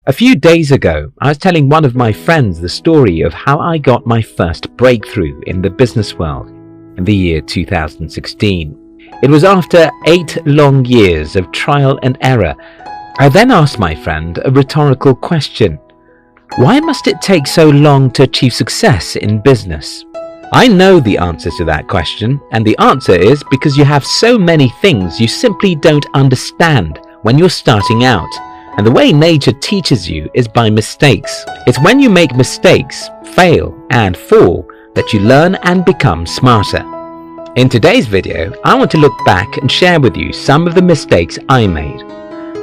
A few days ago, I was telling one of my friends the story of how I got my first breakthrough in the business world in the year 2016. It was after 8 long years of trial and error. I then asked my friend a rhetorical question. Why must it take so long to achieve success in business? I know the answer to that question, and the answer is because you have so many things you simply don't understand when you're starting out. And the way nature teaches you is by mistakes. It's when you make mistakes, fail, and fall that you learn and become smarter. In today's video, I want to look back and share with you some of the mistakes I made.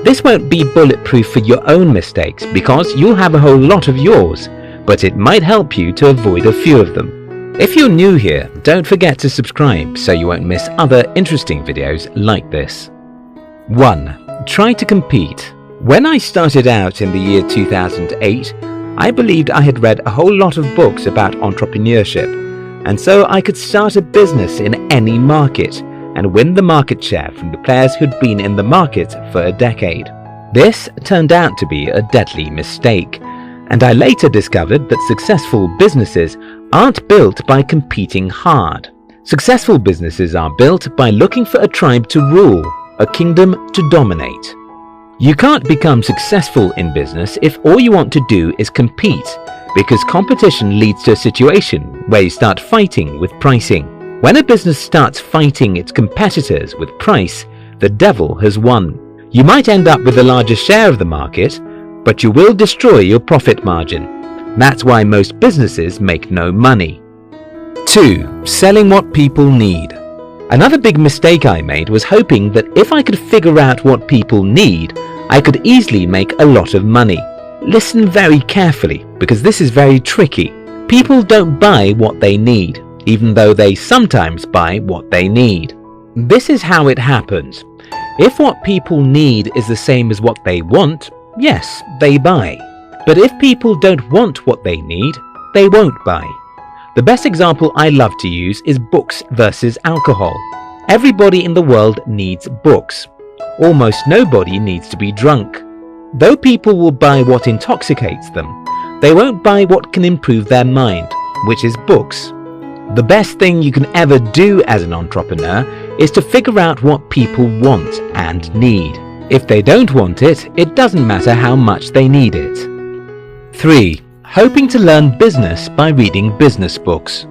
This won't be bulletproof for your own mistakes because you'll have a whole lot of yours, but it might help you to avoid a few of them. If you're new here, don't forget to subscribe so you won't miss other interesting videos like this. 1. Try to compete. When I started out in the year 2008, I believed I had read a whole lot of books about entrepreneurship, and so I could start a business in any market and win the market share from the players who'd been in the market for a decade. This turned out to be a deadly mistake, and I later discovered that successful businesses aren't built by competing hard. Successful businesses are built by looking for a tribe to rule, a kingdom to dominate. You can't become successful in business if all you want to do is compete, because competition leads to a situation where you start fighting with pricing. When a business starts fighting its competitors with price, the devil has won. You might end up with a larger share of the market, but you will destroy your profit margin. That's why most businesses make no money. 2. Selling what people need. Another big mistake I made was hoping that if I could figure out what people need, I could easily make a lot of money. Listen very carefully, because this is very tricky. People don't buy what they need, even though they sometimes buy what they need. This is how it happens. If what people need is the same as what they want, yes, they buy. But if people don't want what they need, they won't buy. The best example I love to use is books versus alcohol. Everybody in the world needs books. Almost nobody needs to be drunk. Though people will buy what intoxicates them, they won't buy what can improve their mind, which is books. The best thing you can ever do as an entrepreneur is to figure out what people want and need. If they don't want it, it doesn't matter how much they need it. 3. Hoping to learn business by reading business books.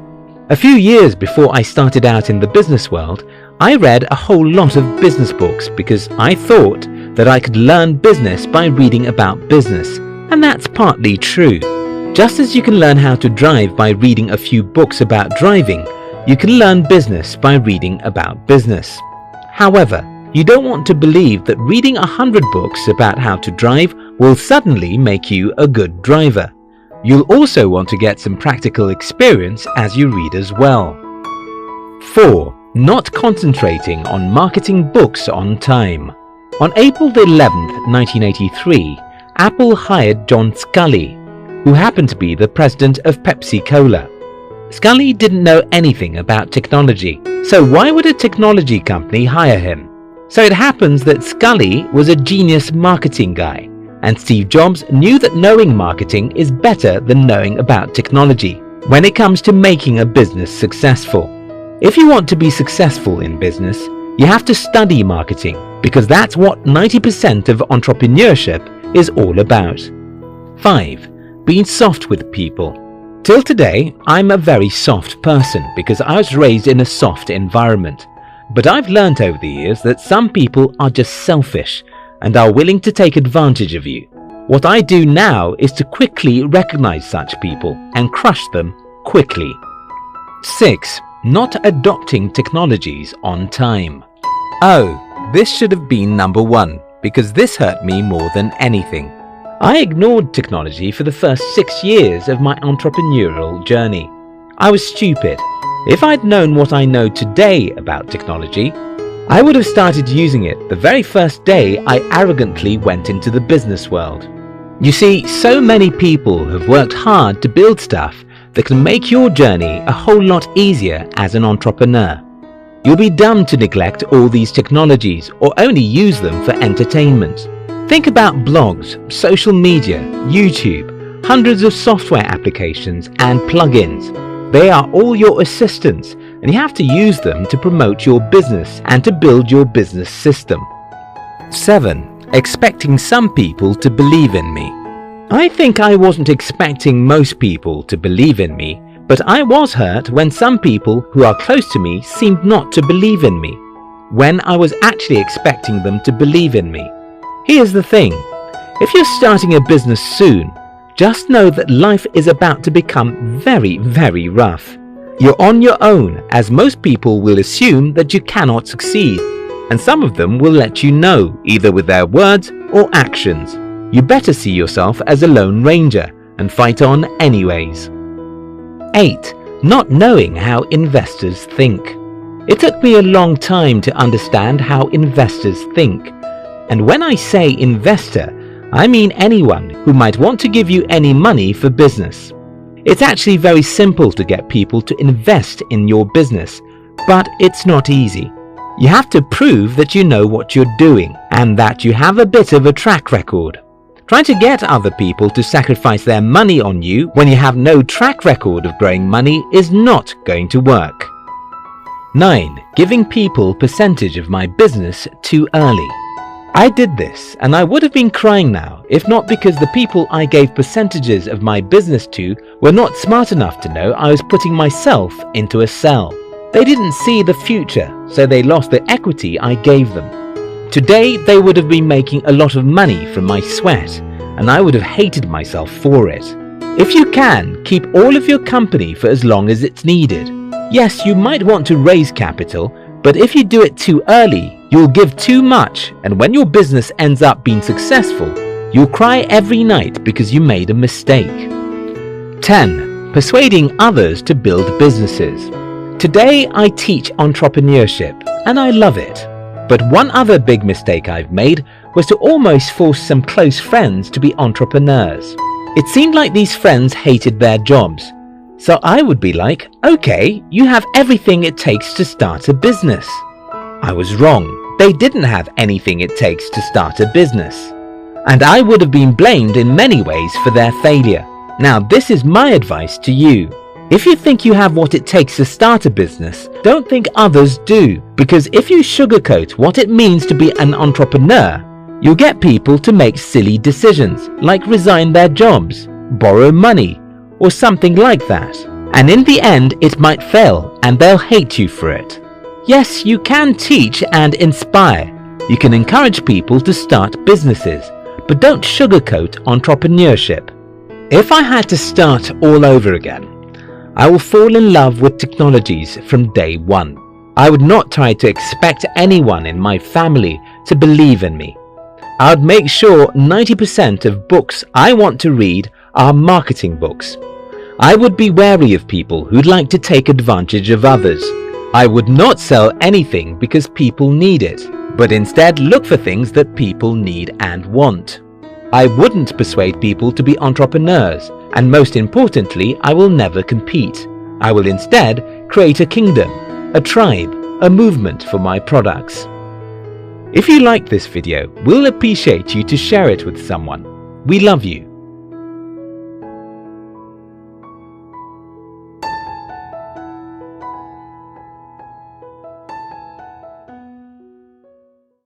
A few years before I started out in the business world, I read a whole lot of business books because I thought that I could learn business by reading about business, and that's partly true. Just as you can learn how to drive by reading a few books about driving, you can learn business by reading about business. However, you don't want to believe that reading 100 books about how to drive will suddenly make you a good driver. You'll also want to get some practical experience as you read as well. 4. Not concentrating on marketing books on time. On April 11th, 1983, Apple hired John Sculley, who happened to be the president of Pepsi-Cola. Sculley didn't know anything about technology, so why would a technology company hire him? So it happens that Sculley was a genius marketing guy, and Steve Jobs knew that knowing marketing is better than knowing about technology when it comes to making a business successful. If you want to be successful in business, you have to study marketing because that's what 90% of entrepreneurship is all about. 5. Being soft with people. Till today, I'm a very soft person because I was raised in a soft environment. But I've learned over the years that some people are just selfish and are willing to take advantage of you. What I do now is to quickly recognize such people and crush them quickly. 6. Not adopting technologies on time. Oh, this should have been number 1 because this hurt me more than anything. I ignored technology for the first 6 years of my entrepreneurial journey. I was stupid. If I'd known what I know today about technology, I would have started using it the very first day I arrogantly went into the business world. You see, so many people have worked hard to build stuff that can make your journey a whole lot easier as an entrepreneur. You'll be dumb to neglect all these technologies or only use them for entertainment. Think about blogs, social media, YouTube, hundreds of software applications and plugins. They are all your assistants, and you have to use them to promote your business and to build your business system. 7. Expecting some people to believe in me. I think I wasn't expecting most people to believe in me, but I was hurt when some people who are close to me seemed not to believe in me, when I was actually expecting them to believe in me. Here's the thing, if you're starting a business soon, just know that life is about to become very, very rough. You're on your own, as most people will assume that you cannot succeed, and some of them will let you know, either with their words or actions. You better see yourself as a lone ranger and fight on anyways. 8. Not knowing how investors think. It took me a long time to understand how investors think. And when I say investor, I mean anyone who might want to give you any money for business. It's actually very simple to get people to invest in your business, but it's not easy. You have to prove that you know what you're doing and that you have a bit of a track record. Trying to get other people to sacrifice their money on you when you have no track record of growing money is not going to work. 9. Giving people percentage of my business too early. I did this, and I would have been crying now if not because the people I gave percentages of my business to were not smart enough to know I was putting myself into a cell. They didn't see the future, so they lost the equity I gave them. Today they would have been making a lot of money from my sweat, and I would have hated myself for it. If you can, keep all of your company for as long as it's needed. Yes, you might want to raise capital, but if you do it too early, you'll give too much, and when your business ends up being successful, you'll cry every night because you made a mistake. 10. Persuading others to build businesses. Today I teach entrepreneurship, and I love it. But one other big mistake I've made was to almost force some close friends to be entrepreneurs. It seemed like these friends hated their jobs. So I would be like, okay, you have everything it takes to start a business. I was wrong. They didn't have anything it takes to start a business. And I would have been blamed in many ways for their failure. Now this is my advice to you. If you think you have what it takes to start a business, don't think others do, because if you sugarcoat what it means to be an entrepreneur, you'll get people to make silly decisions, like resign their jobs, borrow money, or something like that. And in the end, it might fail, and they'll hate you for it. Yes, you can teach and inspire. You can encourage people to start businesses, but don't sugarcoat entrepreneurship. If I had to start all over again, I will fall in love with technologies from day one. I would not try to expect anyone in my family to believe in me. I would make sure 90% of books I want to read are marketing books. I would be wary of people who'd like to take advantage of others. I would not sell anything because people need it, but instead look for things that people need and want. I wouldn't persuade people to be entrepreneurs, and most importantly, I will never compete. I will instead create a kingdom, a tribe, a movement for my products. If you liked this video, we'll appreciate you to share it with someone. We love you.